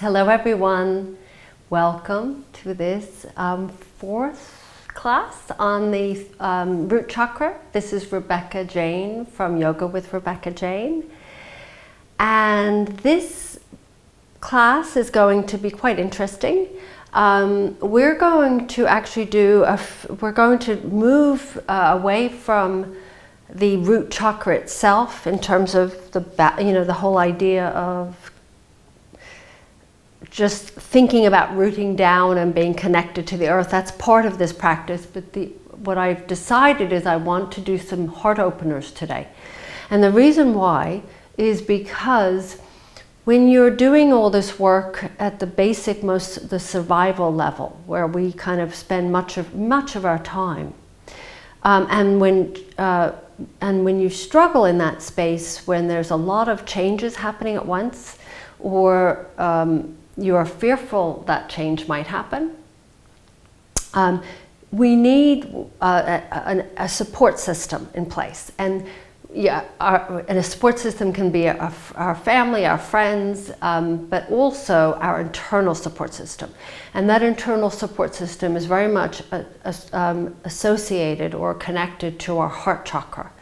Hello everyone, welcome to this fourth class on the root chakra. This is Rebecca Jane from Yoga with Rebecca Jane, and this class is going to be quite interesting. We're going to actually we're going to move away from the root chakra itself in terms of the whole idea of just thinking about rooting down and being connected to the earth. That's part of this practice, but what I've decided is I want to do some heart openers today. And the reason why is because when you're doing all this work at the basic, the survival level, where we kind of spend much of our time, and when you struggle in that space, when there's a lot of changes happening at once, or you are fearful that change might happen, we need a support system in place. And and a support system can be our family, our friends, but also our internal support system. And that internal support system is very much associated or connected to our heart chakra.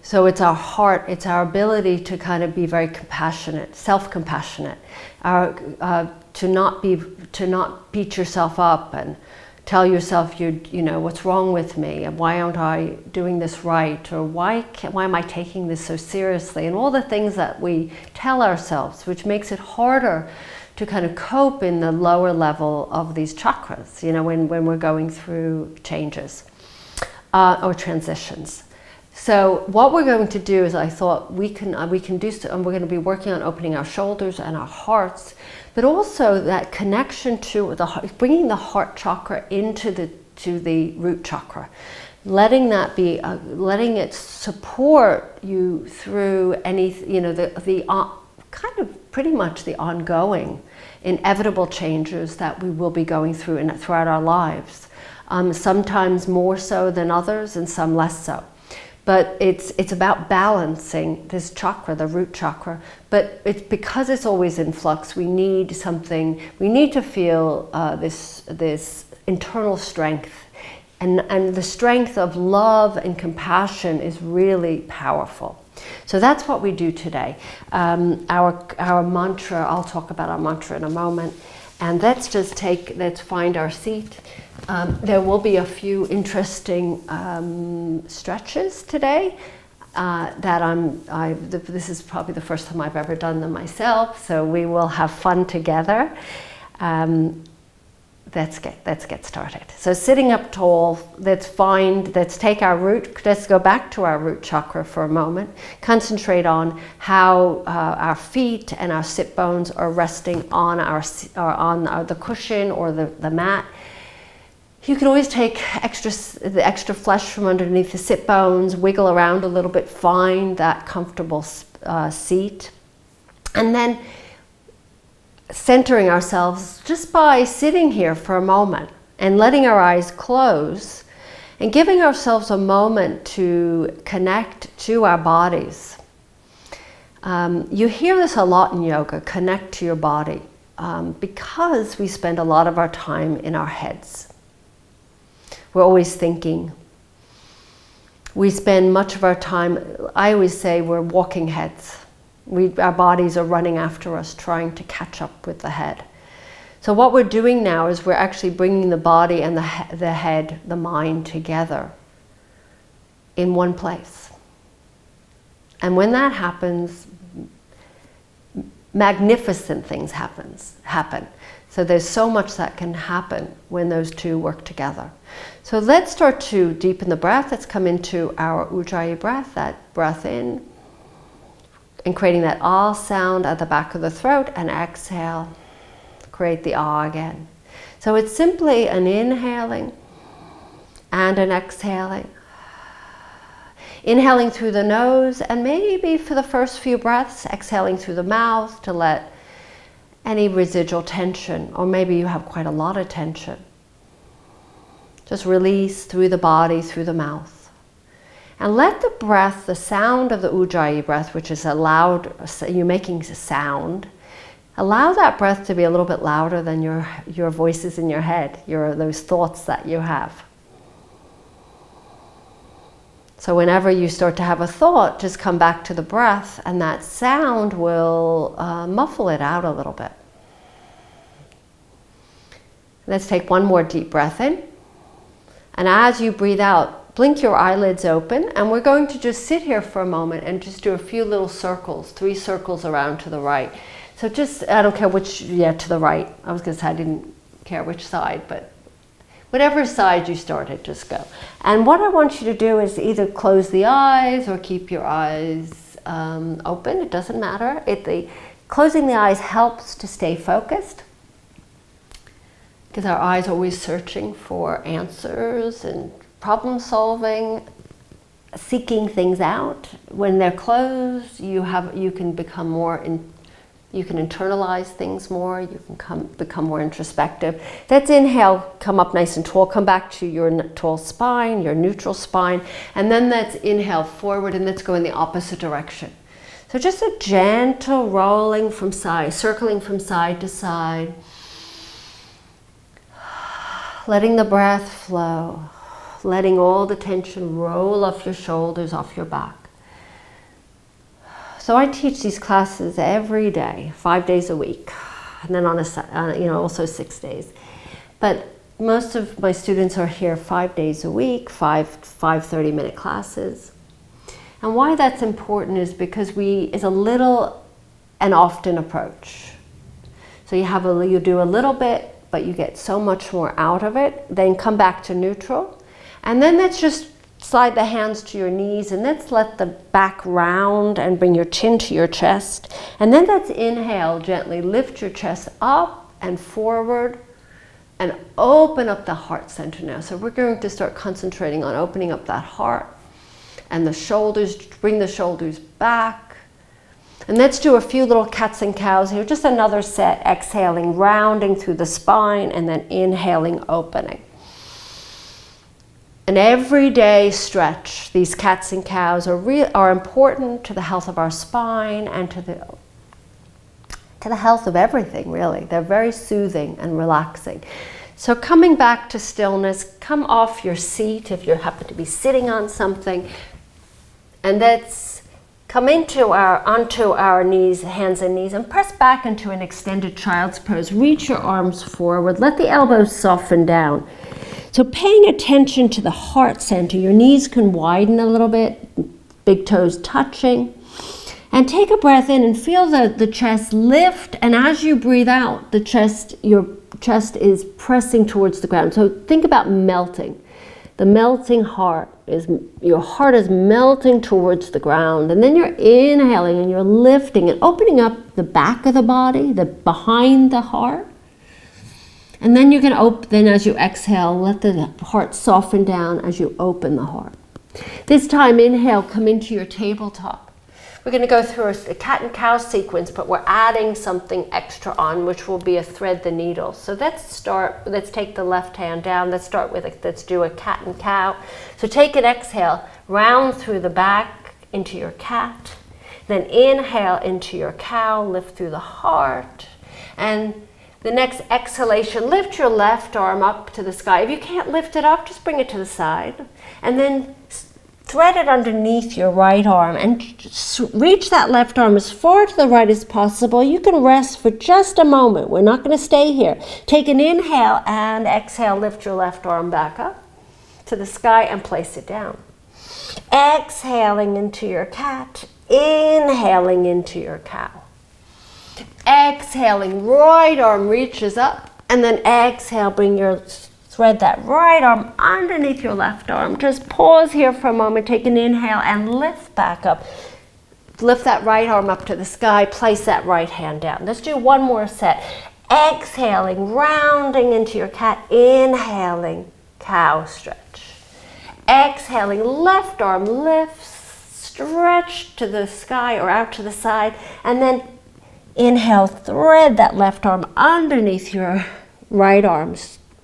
So it's our heart, it's our ability to kind of be very compassionate, self-compassionate, to not beat yourself up and tell yourself you know what's wrong with me and why aren't I doing this right, or why am I taking this so seriously, and all the things that we tell ourselves, which makes it harder to kind of cope in the lower level of these chakras, when we're going through changes or transitions. So what we're going to do is, I thought we can do, and we're going to be working on opening our shoulders and our hearts, but also that connection to bringing the heart chakra into the root chakra, letting letting it support you through any, kind of pretty much the ongoing, inevitable changes that we will be going through throughout our lives. Sometimes more so than others, and some less so. But it's about balancing this chakra, the root chakra. But because it's always in flux, we need to feel this internal strength. And the strength of love and compassion is really powerful. So that's what we do today. Our mantra, I'll talk about our mantra in a moment. And let's find our seat. There will be a few interesting stretches today this is probably the first time I've ever done them myself, so we will have fun together. Let's get started. So sitting up tall, let's go back to our root chakra for a moment. Concentrate on how our feet and our sit bones are resting on the cushion or the mat. You can always take the extra flesh from underneath the sit bones, wiggle around a little bit, find that comfortable seat, and then centering ourselves just by sitting here for a moment and letting our eyes close and giving ourselves a moment to connect to our bodies. You hear this a lot in yoga, connect to your body, because we spend a lot of our time in our heads. We're always thinking. We spend much of our time, I always say, we're walking heads. Our bodies are running after us, trying to catch up with the head. So what we're doing now is we're actually bringing the body and the head, the mind together in one place. And when that happens, magnificent things happen. So there's so much that can happen when those two work together. So let's start to deepen the breath. Let's come into our Ujjayi breath, that breath in, and creating that ah sound at the back of the throat, and exhale, create the ah again. So it's simply an inhaling and an exhaling. Inhaling through the nose, and maybe for the first few breaths, exhaling through the mouth to let any residual tension, or maybe you have quite a lot of tension, just release through the body, through the mouth. And let the breath, the sound of the Ujjayi breath, which is a loud, you're making a sound, Allow that breath to be a little bit louder than your voices in your head, those thoughts that you have. So whenever you start to have a thought, just come back to the breath, and that sound will muffle it out a little bit. Let's take one more deep breath in. And as you breathe out, blink your eyelids open, and we're going to just sit here for a moment and just do a few little circles, 3 circles around to the right. So just, I don't care which, to the right. I was going to say I didn't care which side, but whatever side you started, just go. And what I want you to do is either close the eyes or keep your eyes open. It doesn't matter. Closing the eyes helps to stay focused, because our eyes are always searching for answers and problem solving, seeking things out. When they're closed, you can become more you can internalize things more, you can become more introspective. Let's inhale, come up nice and tall, come back to your tall spine, your neutral spine, and then let's inhale forward, and let's go in the opposite direction. So just a gentle rolling from side, circling from side to side, letting the breath flow, letting all the tension roll off your shoulders, off your back. So I teach these classes every day, 5 days a week, and then also 6 days. But most of my students are here 5 days a week, five 30-minute classes. And why that's important is because it's a little and often approach. So you do a little bit, but you get so much more out of it. Then come back to neutral, and then let's just slide the hands to your knees, and let's let the back round and bring your chin to your chest. And then let's inhale gently, lift your chest up and forward and open up the heart center now. So we're going to start concentrating on opening up that heart and the shoulders, bring the shoulders back. And let's do a few little cats and cows here. Just another set, exhaling, rounding through the spine, and then inhaling, opening. An everyday stretch. These cats and cows are important to the health of our spine and to the health of everything, really. They're very soothing and relaxing. So coming back to stillness, come off your seat if you happen to be sitting on something, and let's come onto our knees, hands and knees, and press back into an extended child's pose. Reach your arms forward. Let the elbows soften down. So paying attention to the heart center, your knees can widen a little bit, big toes touching. And take a breath in and feel the chest lift, and as you breathe out, your chest is pressing towards the ground. So think about melting. The melting heart your heart is melting towards the ground, and then you're inhaling and you're lifting and opening up the back of the body, behind the heart. And then you can then as you exhale, let the heart soften down as you open the heart. This time, inhale, come into your tabletop. We're going to go through a cat and cow sequence, but we're adding something extra on, which will be a thread the needle. So let's take the left hand down. Let's do a cat and cow. So take an exhale, round through the back into your cat. Then inhale into your cow, lift through the heart. And the next exhalation, lift your left arm up to the sky. If you can't lift it up, just bring it to the side. And then thread it underneath your right arm and reach that left arm as far to the right as possible. You can rest for just a moment. We're not going to stay here. Take an inhale and exhale. Lift your left arm back up to the sky and place it down. Exhaling into your cat. Inhaling into your cow. Exhaling, right arm reaches up, and then exhale, thread that right arm underneath your left arm. Just pause here for a moment, take an inhale and lift back up. Lift that right arm up to the sky, place that right hand down. Let's do one more set. Exhaling, rounding into your cat, inhaling, cow stretch. Exhaling, left arm lifts, stretch to the sky or out to the side, and then inhale, thread that left arm underneath your right arm.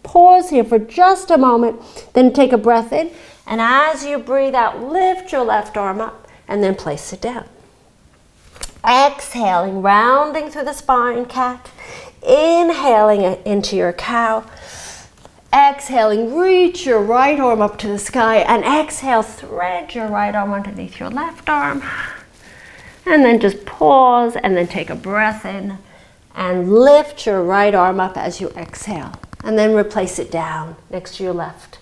Pause here for just a moment, then take a breath in, and as you breathe out, lift your left arm up and then place it down. Exhaling, rounding through the spine, cat. Inhaling into your cow. Exhaling, reach your right arm up to the sky, and exhale, thread your right arm underneath your left arm. And then just pause and then take a breath in and lift your right arm up as you exhale. And then replace it down next to your left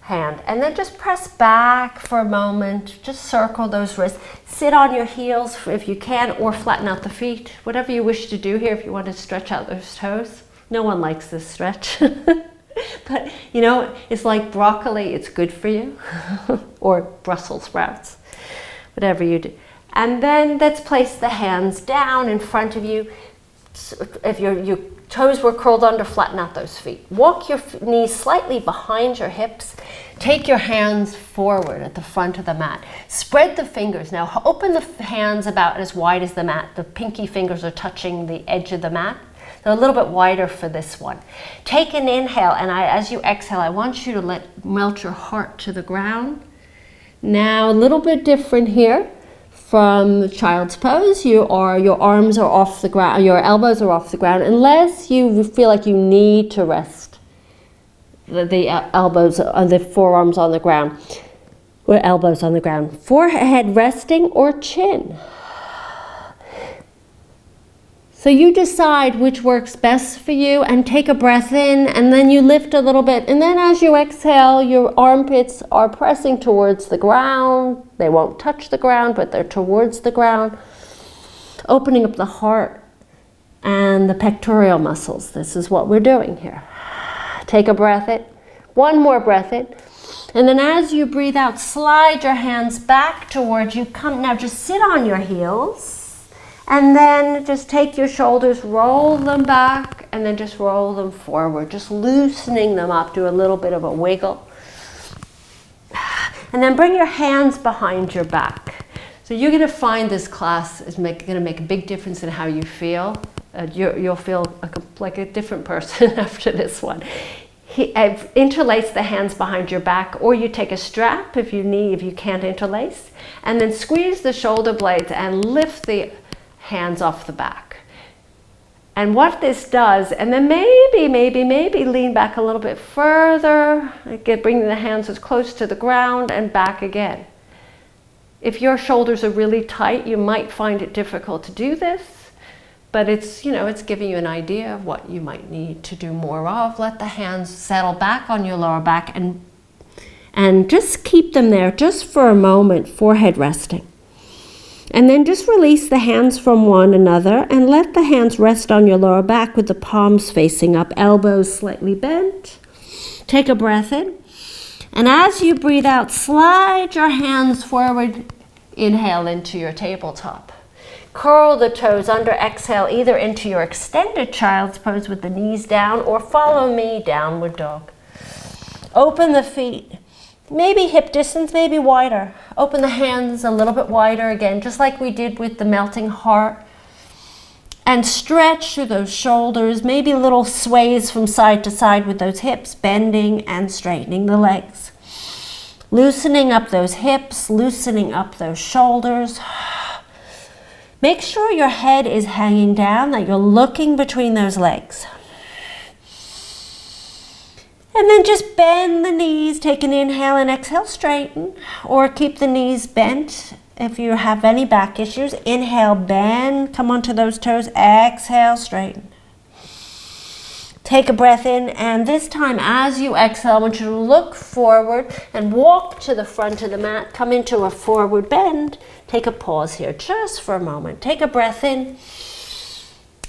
hand. And then just press back for a moment. Just circle those wrists. Sit on your heels if you can, or flatten out the feet. Whatever you wish to do here, if you want to stretch out those toes. No one likes this stretch. But you know, it's like broccoli, it's good for you. Or Brussels sprouts, whatever you do. And then let's place the hands down in front of you. If your toes were curled under, flatten out those feet. Walk your knees slightly behind your hips. Take your hands forward at the front of the mat. Spread the fingers. Now open the hands about as wide as the mat. The pinky fingers are touching the edge of the mat. They're a little bit wider for this one. Take an inhale, and as you exhale, I want you to melt your heart to the ground. Now a little bit different here. From child's pose, your arms are off the ground, your elbows are off the ground, unless you feel like you need to rest the elbows, the forearms on the ground, or elbows on the ground. Forehead resting or chin. So you decide which works best for you, and take a breath in, and then you lift a little bit, and then as you exhale, your armpits are pressing towards the ground. They won't touch the ground, but they're towards the ground. Opening up the heart and the pectoral muscles. This is what we're doing here. Take a breath in. One more breath in. And then as you breathe out, slide your hands back towards you. Come now, just sit on your heels. And then just take your shoulders, roll them back, and then just roll them forward. Just loosening them up, do a little bit of a wiggle. And then bring your hands behind your back. So you're going to find this class is going to make a big difference in how you feel. You'll feel like a different person after this one. Interlace the hands behind your back, or you take a strap if you can't interlace. And then squeeze the shoulder blades and lift the hands off the back. And what this does, and then maybe lean back a little bit further, bringing the hands as close to the ground and back again. If your shoulders are really tight, you might find it difficult to do this, but it's giving you an idea of what you might need to do more of. Let the hands settle back on your lower back and just keep them there just for a moment, forehead resting. And then just release the hands from one another and let the hands rest on your lower back with the palms facing up, elbows slightly bent. Take a breath in. And as you breathe out, slide your hands forward. Inhale into your tabletop. Curl the toes under, exhale either into your extended child's pose with the knees down, or follow me, downward dog. Open the feet. Maybe hip distance, maybe wider. Open the hands a little bit wider again, just like we did with the melting heart. And stretch through those shoulders, maybe little sways from side to side with those hips, bending and straightening the legs. Loosening up those hips, loosening up those shoulders. Make sure your head is hanging down, that you're looking between those legs. And then just bend the knees, take an inhale and exhale, straighten, or keep the knees bent if you have any back issues. Inhale, bend, come onto those toes, exhale, straighten. Take a breath in, and this time as you exhale, I want you to look forward and walk to the front of the mat, come into a forward bend. Take a pause here just for a moment. Take a breath in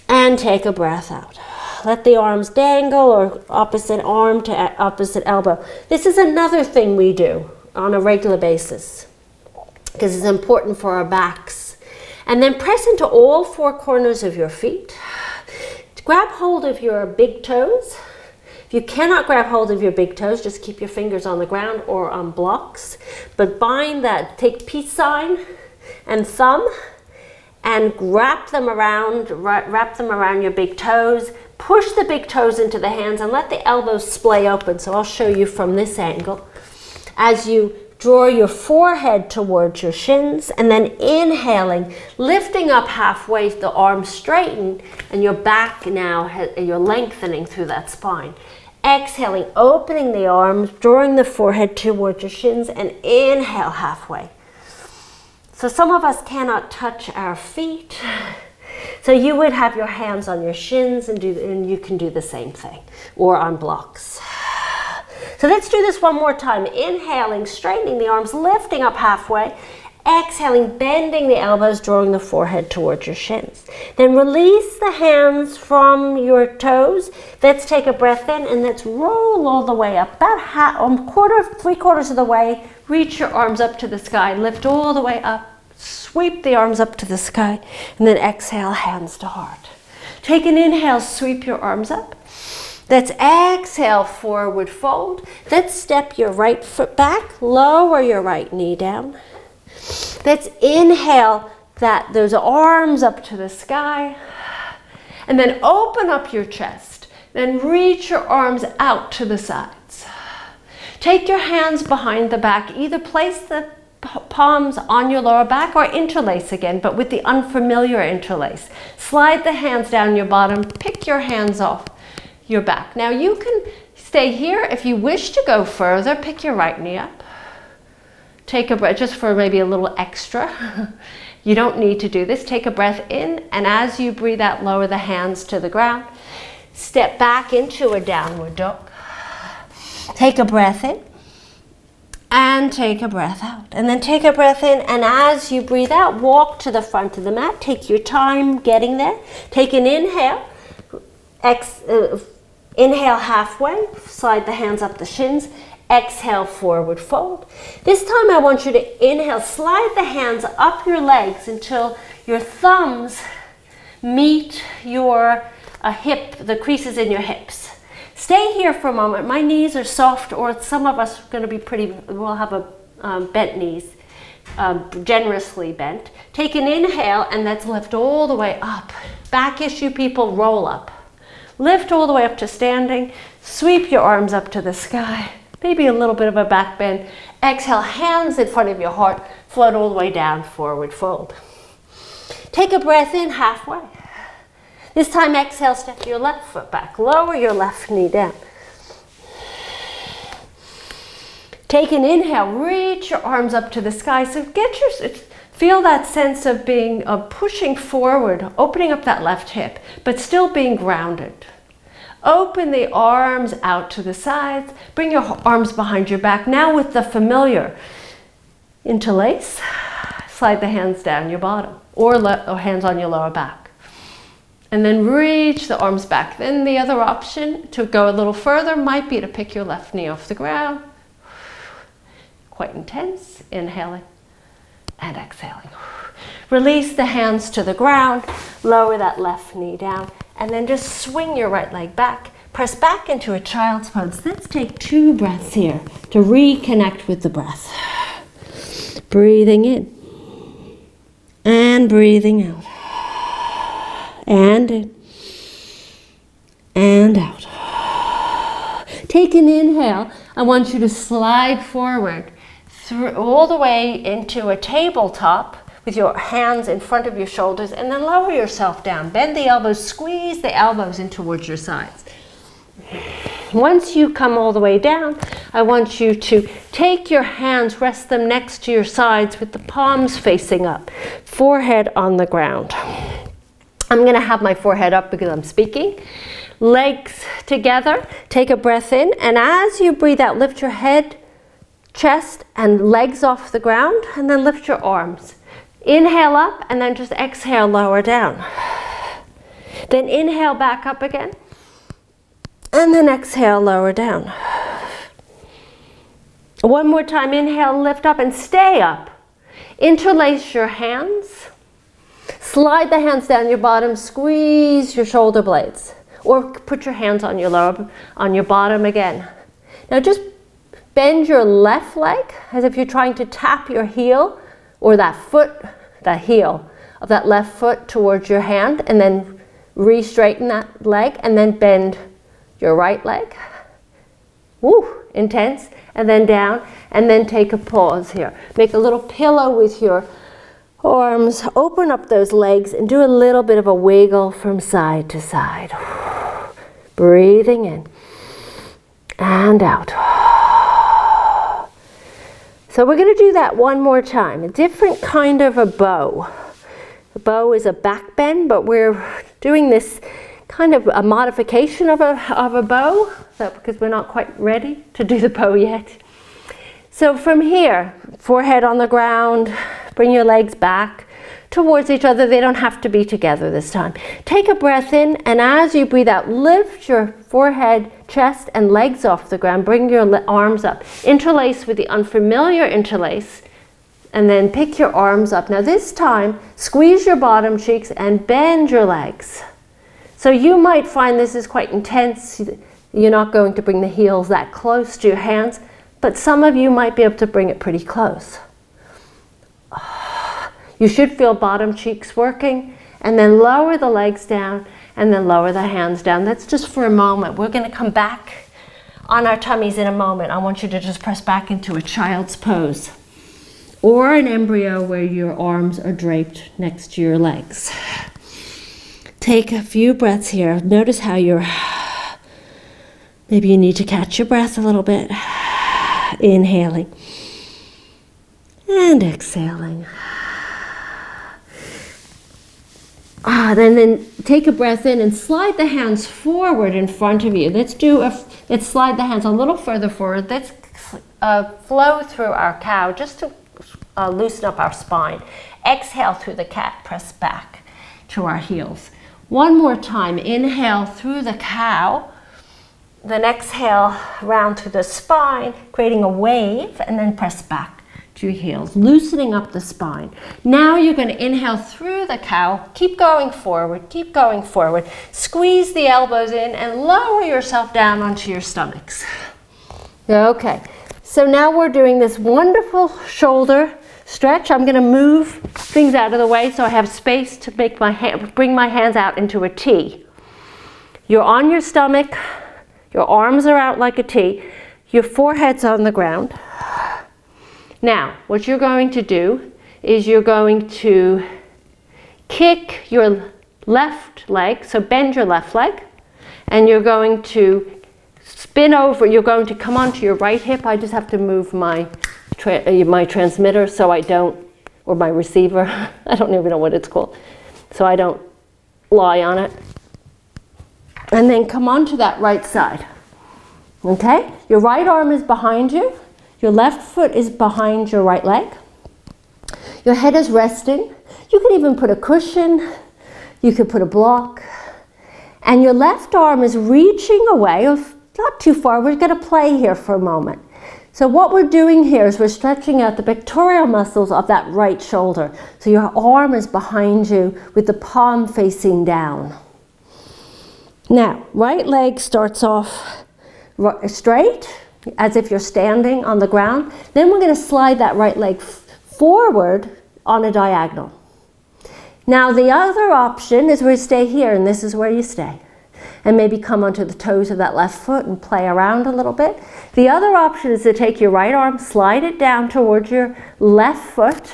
and take a breath out. Let the arms dangle, or opposite arm to opposite elbow. This is another thing we do on a regular basis because it's important for our backs. And then press into all four corners of your feet. Grab hold of your big toes. If you cannot grab hold of your big toes, just keep your fingers on the ground or on blocks. But bind that, take peace sign and thumb and wrap them around your big toes. Push the big toes into the hands and let the elbows splay open. So I'll show you from this angle. As you draw your forehead towards your shins, and then inhaling, lifting up halfway, the arms straighten, and your back now, you're lengthening through that spine. Exhaling, opening the arms, drawing the forehead towards your shins, and inhale halfway. So some of us cannot touch our feet. So you would have your hands on your shins and you can do the same thing, or on blocks. So let's do this one more time. Inhaling, straightening the arms, lifting up halfway. Exhaling, bending the elbows, drawing the forehead towards your shins. Then release the hands from your toes. Let's take a breath in and let's roll all the way up. About three-quarters of the way. Reach your arms up to the sky. Lift all the way up. Sweep the arms up to the sky. And then exhale, hands to heart. Take an inhale, sweep your arms up. Let's exhale, forward fold. Let's step your right foot back. Lower your right knee down. Let's inhale those arms up to the sky. And then open up your chest. Then reach your arms out to the sides. Take your hands behind the back. Either place the palms on your lower back or interlace again, but with the unfamiliar interlace. Slide the hands down your bottom. Pick your hands off your back. Now you can stay here. If you wish to go further, pick your right knee up. Take a breath just for maybe a little extra. You don't need to do this. Take a breath in, and as you breathe out, lower the hands to the ground. Step back into a downward dog. Take a breath in and take a breath out. And then take a breath in, and as you breathe out, walk to the front of the mat. Take your time getting there. Take an inhale. Inhale halfway. Slide the hands up the shins. Exhale, forward fold. This time I want you to inhale, slide the hands up your legs until your thumbs meet your the creases in your hips. Stay here for a moment. My knees are soft, or some of us are going to be we'll have a bent knees, generously bent. Take an inhale and let's lift all the way up. Back issue people, roll up. Lift all the way up to standing. Sweep your arms up to the sky. Maybe a little bit of a back bend. Exhale, hands in front of your heart. Float all the way down, forward fold. Take a breath in halfway. This time exhale, step your left foot back. Lower your left knee down. Take an inhale, reach your arms up to the sky. So feel that sense of pushing forward, opening up that left hip, but still being grounded. Open the arms out to the sides. Bring your arms behind your back. Now with the familiar interlace, slide the hands down your bottom or hands on your lower back. And then reach the arms back. Then the other option to go a little further might be to pick your left knee off the ground. Quite intense. Inhaling and exhaling. Release the hands to the ground. Lower that left knee down. And then just swing your right leg back. Press back into a child's pose. Let's take 2 breaths here to reconnect with the breath. Breathing in. And breathing out. And in. And out. Take an inhale. I want you to slide forward all the way into a tabletop with your hands in front of your shoulders, and then lower yourself down. Bend the elbows, squeeze the elbows in towards your sides. Once you come all the way down, I want you to take your hands, rest them next to your sides with the palms facing up, forehead on the ground. I'm going to have my forehead up because I'm speaking. Legs together, take a breath in, and as you breathe out, lift your head, chest, and legs off the ground, and then lift your arms. Inhale up and then just exhale, lower down. Then inhale back up again. And then exhale, lower down. One more time, inhale, lift up and stay up. Interlace your hands. Slide the hands down your bottom, squeeze your shoulder blades. Or put your hands on your bottom again. Now just bend your left leg as if you're trying to tap your heel or that heel of that left foot towards your hand, and then re-straighten that leg, and then bend your right leg. Woo! intense, and then down, and then take a pause here. Make a little pillow with your arms, open up those legs, and do a little bit of a wiggle from side to side. Breathing in and out. So we're going to do that one more time, a different kind of a bow. A bow is a back bend, but we're doing this kind of a modification of a bow, because we're not quite ready to do the bow yet. So from here, forehead on the ground, bring your legs back towards each other. They don't have to be together this time. Take a breath in, and as you breathe out, lift your forehead, chest, and legs off the ground. Bring your arms up. Interlace with the unfamiliar interlace, and then pick your arms up. Now this time, squeeze your bottom cheeks and bend your legs. So you might find this is quite intense. You're not going to bring the heels that close to your hands, but some of you might be able to bring it pretty close. You should feel bottom cheeks working, and then lower the legs down, and then lower the hands down. That's just for a moment. We're going to come back on our tummies in a moment. I want you to just press back into a child's pose, or an embryo where your arms are draped next to your legs. Take a few breaths here. Notice how maybe you need to catch your breath a little bit. Inhaling and exhaling. Then take a breath in and slide the hands forward in front of you. Let's slide the hands a little further forward. Let's flow through our cow just to loosen up our spine. Exhale through the cat, press back to our heels. One more time, inhale through the cow, then exhale round through the spine, creating a wave, and then press back to your heels, loosening up the spine. Now you're going to inhale through the cow, keep going forward, squeeze the elbows in and lower yourself down onto your stomachs. Okay, so now we're doing this wonderful shoulder stretch. I'm going to move things out of the way so I have space to bring my hands out into a T. You're on your stomach, your arms are out like a T, your forehead's on the ground. Now, what you're going to do is you're going to kick your left leg, so bend your left leg, and you're going to spin over, you're going to come onto your right hip. I just have to move my transmitter so I don't, or my receiver, I don't even know what it's called, so I don't lie on it. And then come onto that right side. Okay? Your right arm is behind you. Your left foot is behind your right leg. Your head is resting. You can even put a cushion. You could put a block. And your left arm is reaching away, not too far. We're going to play here for a moment. So what we're doing here is we're stretching out the pectoral muscles of that right shoulder. So your arm is behind you with the palm facing down. Now, right leg starts off straight, as if you're standing on the ground. Then we're going to slide that right leg forward on a diagonal. Now the other option is we stay here, and this is where you stay. And maybe come onto the toes of that left foot and play around a little bit. The other option is to take your right arm, slide it down towards your left foot,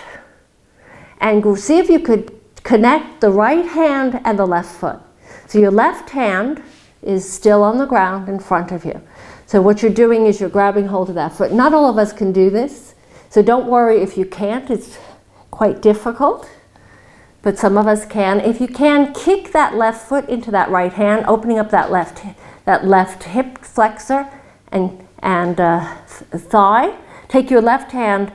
and go see if you could connect the right hand and the left foot. So your left hand is still on the ground in front of you. So what you're doing is you're grabbing hold of that foot. Not all of us can do this, so don't worry if you can't. It's quite difficult, but some of us can. If you can, kick that left foot into that right hand, opening up that left hip flexor and thigh. Take your left hand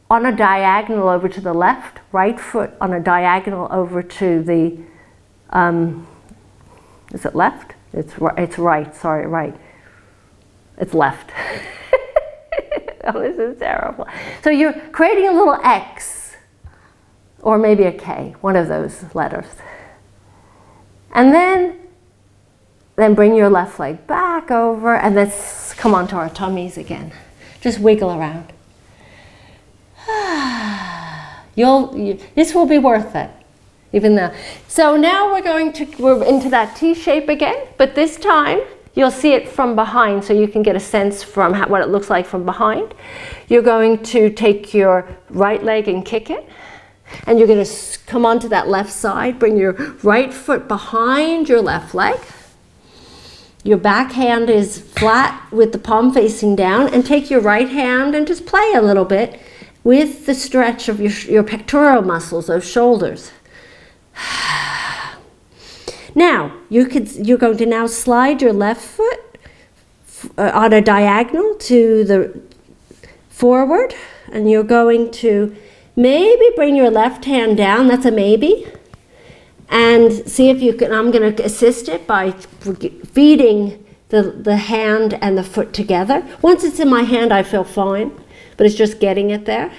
on a diagonal over to the left, right foot on a diagonal over to the, is it left? It's right, sorry, right. It's left. Oh, this is terrible. So you're creating a little X, or maybe a K, one of those letters. And then bring your left leg back over, and let's come onto our tummies again. Just wiggle around. This will be worth it, even though. So now we're into that T shape again, but this time you'll see it from behind, so you can get a sense from what it looks like from behind. You're going to take your right leg and kick it. And you're going to come onto that left side, bring your right foot behind your left leg. Your back hand is flat with the palm facing down, and take your right hand and just play a little bit with the stretch of your pectoral muscles, those shoulders. Now, you're going to now slide your left foot on a diagonal to the forward, and you're going to maybe bring your left hand down, that's a maybe, and see if you can. I'm going to assist it by feeding the hand and the foot together. Once it's in my hand, I feel fine, but it's just getting it there.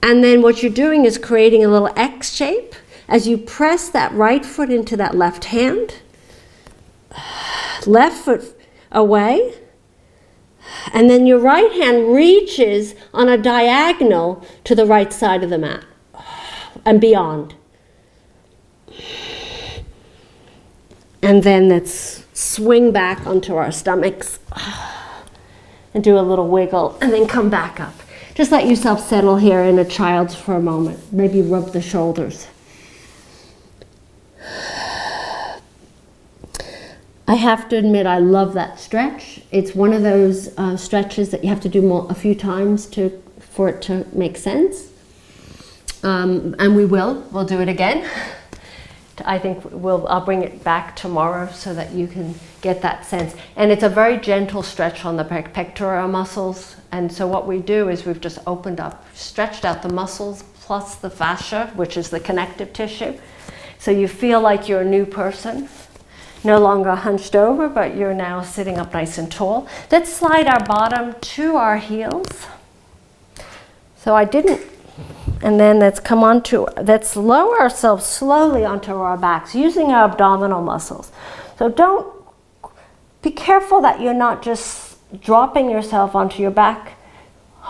And then what you're doing is creating a little X shape as you press that right foot into that left hand, left foot away, and then your right hand reaches on a diagonal to the right side of the mat and beyond. And then let's swing back onto our stomachs and do a little wiggle and then come back up. Just let yourself settle here in a child's for a moment. Maybe rub the shoulders. I have to admit, I love that stretch. It's one of those stretches that you have to do a few times for it to make sense. And we'll do it again. I think I'll bring it back tomorrow so that you can get that sense. And it's a very gentle stretch on the pectoral muscles. And so what we do is we've just opened up, stretched out the muscles plus the fascia, which is the connective tissue. So you feel like you're a new person. No longer hunched over, but you're now sitting up nice and tall. Let's slide our bottom to our heels. So and then let's lower ourselves slowly onto our backs using our abdominal muscles. So be careful that you're not just dropping yourself onto your back.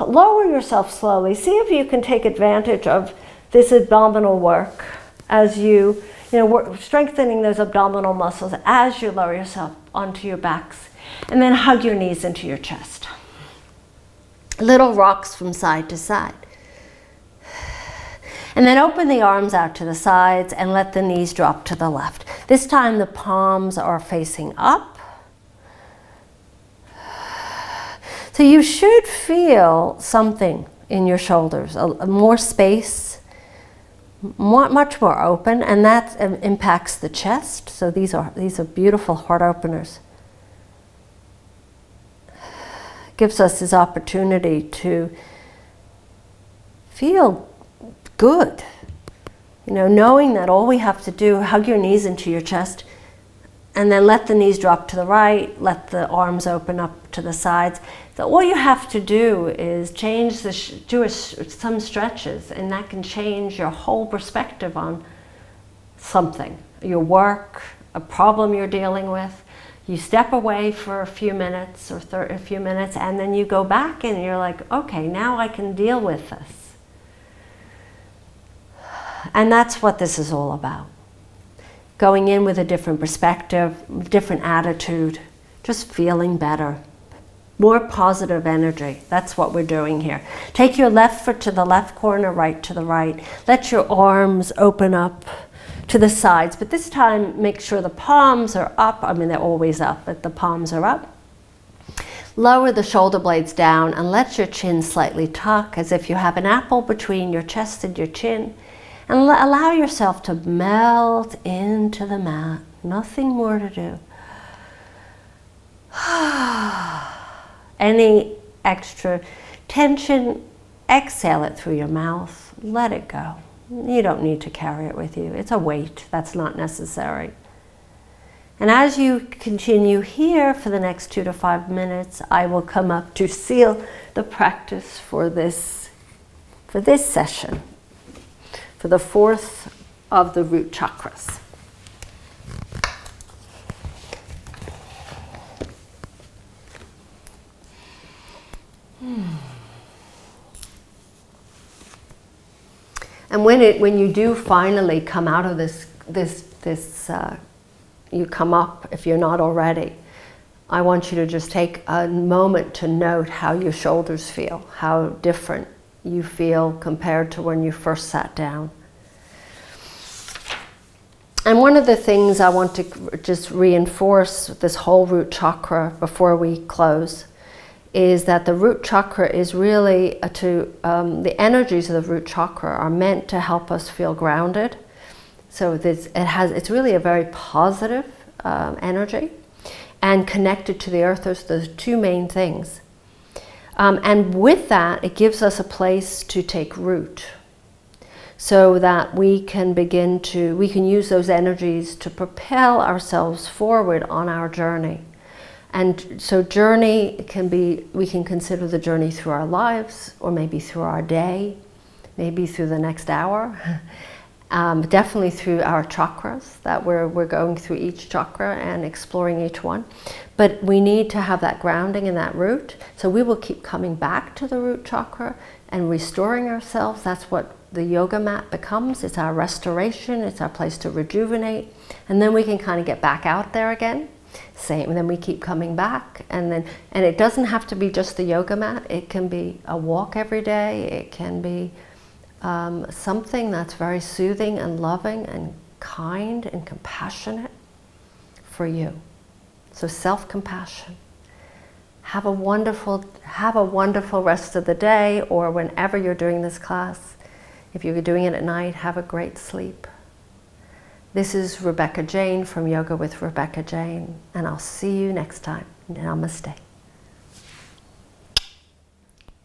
Lower yourself slowly. See if you can take advantage of this abdominal work as we're strengthening those abdominal muscles as you lower yourself onto your backs. And then hug your knees into your chest. Little rocks from side to side. And then open the arms out to the sides and let the knees drop to the left. This time the palms are facing up. So you should feel something in your shoulders, more space, much more open, and that impacts the chest. So these are beautiful heart openers. Gives us this opportunity to feel good, knowing that all we have to do, hug your knees into your chest, and then let the knees drop to the right, let the arms open up to the sides. So all you have to do is do some stretches, and that can change your whole perspective on something, your work, a problem you're dealing with. You step away for a few minutes and then you go back and you're like, okay, now I can deal with this. And that's what this is all about. Going in with a different perspective, different attitude, just feeling better. More positive energy. That's what we're doing here. Take your left foot to the left corner, right to the right. Let your arms open up to the sides, but this time make sure the palms are up. I mean, they're always up, but the palms are up. Lower the shoulder blades down and let your chin slightly tuck as if you have an apple between your chest and your chin. And allow yourself to melt into the mat. Nothing more to do. Any extra tension, exhale it through your mouth. Let it go. You don't need to carry it with you. It's a weight. That's not necessary. And as you continue here for the next 2 to 5 minutes, I will come up to seal the practice for this session, for the 4th of the root chakras. And when you do finally come out of this, you come up, if you're not already, I want you to just take a moment to note how your shoulders feel, how different you feel compared to when you first sat down. And one of the things I want to just reinforce with this whole root chakra before we close is that the root chakra is really the energies of the root chakra are meant to help us feel grounded. So it's really a very positive energy and connected to the earth. Those are the two main things. And with that, it gives us a place to take root, so that we can use those energies to propel ourselves forward on our journey. And so journey we can consider the journey through our lives, or maybe through our day, maybe through the next hour, definitely through our chakras, that we're going through each chakra and exploring each one. But we need to have that grounding in that root, so we will keep coming back to the root chakra and restoring ourselves. That's what the yoga mat becomes. It's our restoration, it's our place to rejuvenate, and then we can kind of get back out there again. Same, and then we keep coming back, and it doesn't have to be just the yoga mat. It can be a walk every day. It can be something that's very soothing and loving and kind and compassionate for you. So self-compassion. Have a wonderful rest of the day, or whenever you're doing this class. If you're doing it at night, have a great sleep. This is Rebecca Jane from Yoga with Rebecca Jane, and I'll see you next time. Namaste.